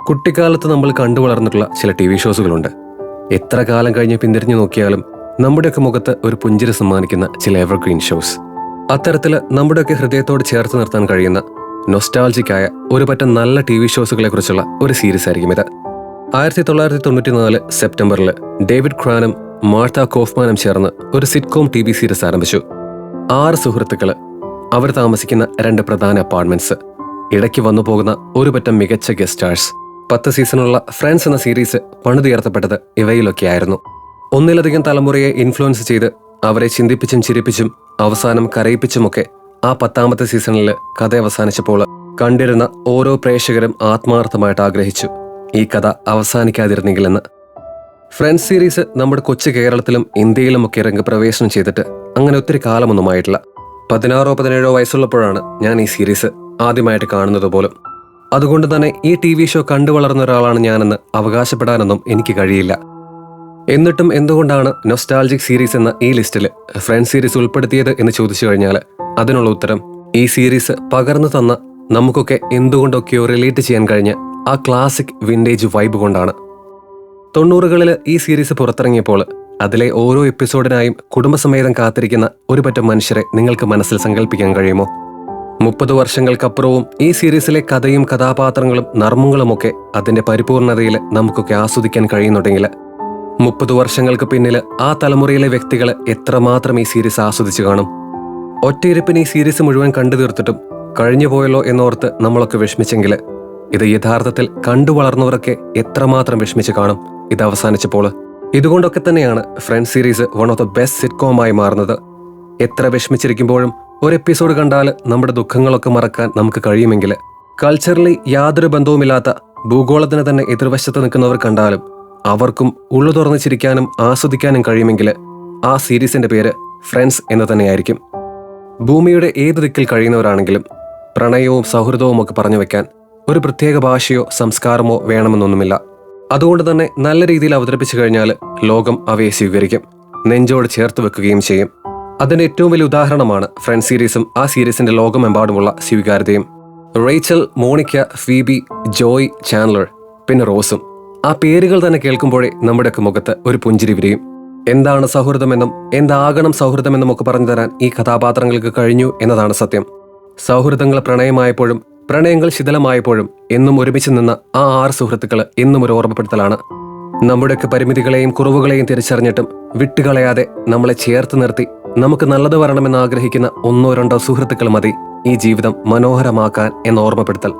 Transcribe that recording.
കുട്ടിക്കാലത്ത് നമ്മൾ കണ്ടു വളർന്നിട്ടുള്ള ചില TV ഷോസുകളുണ്ട്. എത്ര കാലം കഴിഞ്ഞ് പിന്തിരിഞ്ഞു നോക്കിയാലും നമ്മുടെയൊക്കെ മുഖത്ത് ഒരു പുഞ്ചിരി സമ്മാനിക്കുന്ന ചില എവർഗ്രീൻ ഷോസ്. അത്തരത്തിൽ നമ്മുടെയൊക്കെ ഹൃദയത്തോട് ചേർത്ത് നിർത്താൻ കഴിയുന്ന നൊസ്റ്റാൾജിക്കായ ഒരു പറ്റം നല്ല TV ഷോസുകളെ കുറിച്ചുള്ള ഒരു സീരീസ് ആയിരിക്കും ഇത്. 1994 സെപ്റ്റംബറിൽ ഡേവിഡ് ക്രാനും മാർത്ത കോഫ്മാനും ചേർന്ന് ഒരു സിറ്റ്കോം TV സീരീസ് ആരംഭിച്ചു. 6 സുഹൃത്തുക്കള്, അവർ താമസിക്കുന്ന 2 പ്രധാന അപ്പാർട്ട്മെന്റ്സ്, ഇടയ്ക്ക് വന്നു പോകുന്ന ഒരു പറ്റം മികച്ച ഗസ്റ്റ് സ്റ്റാർസ്. 10 സീസണുള്ള ഫ്രണ്ട്സ് എന്ന സീരീസ് പണിതുയർത്തപ്പെട്ടത് ഇവയിലൊക്കെയായിരുന്നു. ഒന്നിലധികം തലമുറയെ ഇൻഫ്ലുവൻസ് ചെയ്ത് അവരെ ചിന്തിപ്പിച്ചും ചിരിപ്പിച്ചും അവസാനം കരയിപ്പിച്ചുമൊക്കെ ആ 10ാമത്തെ സീസണിൽ കഥ അവസാനിച്ചപ്പോൾ കണ്ടിരുന്ന ഓരോ പ്രേക്ഷകരും ആത്മാർത്ഥമായിട്ട് ആഗ്രഹിച്ചു ഈ കഥ അവസാനിക്കാതിരുന്നെങ്കിലെന്ന്. ഫ്രണ്ട്സ് സീരീസ് നമ്മുടെ കൊച്ചു കേരളത്തിലും ഇന്ത്യയിലുമൊക്കെ രംഗപ്രവേശനം ചെയ്തിട്ട് അങ്ങനെ ഒത്തിരി കാലമൊന്നുമായിട്ടില്ല. 16-17 വയസ്സുള്ളപ്പോഴാണ് ഞാൻ ഈ സീരീസ് ആദ്യമായിട്ട് കാണുന്നത് പോലും. അതുകൊണ്ട് തന്നെ ഈ TV ഷോ കണ്ടു വളർന്ന ഒരാളാണ് ഞാനെന്ന് അവകാശപ്പെടാനൊന്നും എനിക്ക് കഴിയില്ല. എന്നിട്ടും എന്തുകൊണ്ടാണ് നൊസ്റ്റാൾജിക് സീരീസ് എന്ന ഈ ലിസ്റ്റിൽ ഫ്രണ്ട്സ് സീരീസ് ഉൾപ്പെടുത്തിയത് എന്ന് ചോദിച്ചു കഴിഞ്ഞാൽ അതിനുള്ള ഉത്തരം ഈ സീരീസ് പകർന്നു തന്ന നമുക്കൊക്കെ എന്തുകൊണ്ടൊക്കെയോ റിലേറ്റ് ചെയ്യാൻ കഴിഞ്ഞ ആ ക്ലാസിക് വിൻറ്റേജ് വൈബ് കൊണ്ടാണ്. 90കളിൽ ഈ സീരീസ് പുറത്തിറങ്ങിയപ്പോൾ അതിലെ ഓരോ എപ്പിസോഡിനായും കുടുംബസമേതം കാത്തിരിക്കുന്ന ഒരു പറ്റം മനുഷ്യരെ നിങ്ങൾക്ക് മനസ്സിൽ സങ്കല്പിക്കാൻ കഴിയുമോ? 30 വർഷങ്ങൾക്കപ്പുറവും ഈ സീരീസിലെ കഥയും കഥാപാത്രങ്ങളും നർമ്മങ്ങളുമൊക്കെ അതിന്റെ പരിപൂർണതയിൽ നമുക്കൊക്കെ ആസ്വദിക്കാൻ കഴിയുന്നുണ്ടെങ്കിൽ 30 വർഷങ്ങൾക്ക് പിന്നിൽ ആ തലമുറയിലെ വ്യക്തികൾ എത്രമാത്രം ഈ സീരീസ് ആസ്വദിച്ചു കാണും. ഒറ്റയിരുപ്പിന് ഈ സീരീസ് മുഴുവൻ കണ്ടു തീർത്തിട്ടും കഴിഞ്ഞു പോയല്ലോ എന്നോർത്ത് നമ്മളൊക്കെ വിഷമിച്ചെങ്കിൽ ഇത് യഥാർത്ഥത്തിൽ കണ്ടു വളർന്നവരൊക്കെ എത്രമാത്രം വിഷമിച്ച് കാണും ഇത് അവസാനിച്ചപ്പോൾ. ഇതുകൊണ്ടൊക്കെ തന്നെയാണ് friends series one of the best സിറ്റ്കോമായി മാറുന്നത്. എത്ര വിഷമിച്ചിരിക്കുമ്പോഴും ഒരു എപ്പിസോഡ് കണ്ടാൽ നമ്മുടെ ദുഃഖങ്ങളൊക്കെ മറക്കാൻ നമുക്ക് കഴിയുമെങ്കിൽ കൾച്ചറലി യാതൊരു ബന്ധവുമില്ലാത്ത ഭൂഗോളത്തിന് തന്നെ എതിർവശത്ത് നിൽക്കുന്നവർ കണ്ടാലും അവർക്കും ഉള്ളു തുറന്ന് ചിരിക്കാനും ആസ്വദിക്കാനും കഴിയുമെങ്കിൽ ആ സീരീസിന്റെ പേര് ഫ്രണ്ട്സ് എന്ന് തന്നെയായിരിക്കും. ഭൂമിയുടെ ഏത് ദിക്കിൽ കഴിയുന്നവരാണെങ്കിലും പ്രണയവും സൗഹൃദവും ഒക്കെ പറഞ്ഞു വെക്കാൻ ഒരു പ്രത്യേക ഭാഷയോ സംസ്കാരമോ വേണമെന്നൊന്നുമില്ല. അതുകൊണ്ട് തന്നെ നല്ല രീതിയിൽ അവതരിപ്പിച്ചു കഴിഞ്ഞാൽ ലോകം അവയെ സ്വീകരിക്കും, നെഞ്ചോട് ചേർത്ത് വെക്കുകയും ചെയ്യും. അതിന്റെ ഏറ്റവും വലിയ ഉദാഹരണമാണ് ഫ്രണ്ട്സ് സീരീസും ആ സീരീസിന്റെ ലോകമെമ്പാടുമുള്ള സ്വീകാര്യതയും. Rachel, Monica, Phoebe, Joey, Chandler, പിന്നെ റോസും. ആ പേരുകൾ തന്നെ കേൾക്കുമ്പോഴേ നമ്മുടെയൊക്കെ മുഖത്ത് ഒരു പുഞ്ചിരി വിരിയും. എന്താണ് സൗഹൃദമെന്നും എന്താകണം സൗഹൃദമെന്നും ഒക്കെ പറഞ്ഞു തരാൻ ഈ കഥാപാത്രങ്ങൾക്ക് കഴിഞ്ഞു എന്നതാണ് സത്യം. സൗഹൃദങ്ങൾ പ്രണയമായപ്പോഴും പ്രണയങ്ങൾ ശിഥിലമായപ്പോഴും എന്നും ഒരുമിച്ച് നിന്ന ആ 6 സുഹൃത്തുക്കൾ എന്നും ഒരു ഓർമ്മപ്പെടുത്തലാണ്. നമ്മുടെയൊക്കെ പരിമിതികളെയും കുറവുകളെയും തിരിച്ചറിഞ്ഞിട്ടും വിട്ടുകളയാതെ നമ്മളെ ചേർത്ത് നിർത്തി നമുക്ക് നല്ലത് വരണമെന്ന് ആഗ്രഹിക്കുന്ന 1-2 സുഹൃത്തുക്കൾ മതി ഈ ജീവിതം മനോഹരമാക്കാൻ എന്ന ഓർമ്മപ്പെടുത്തൽ.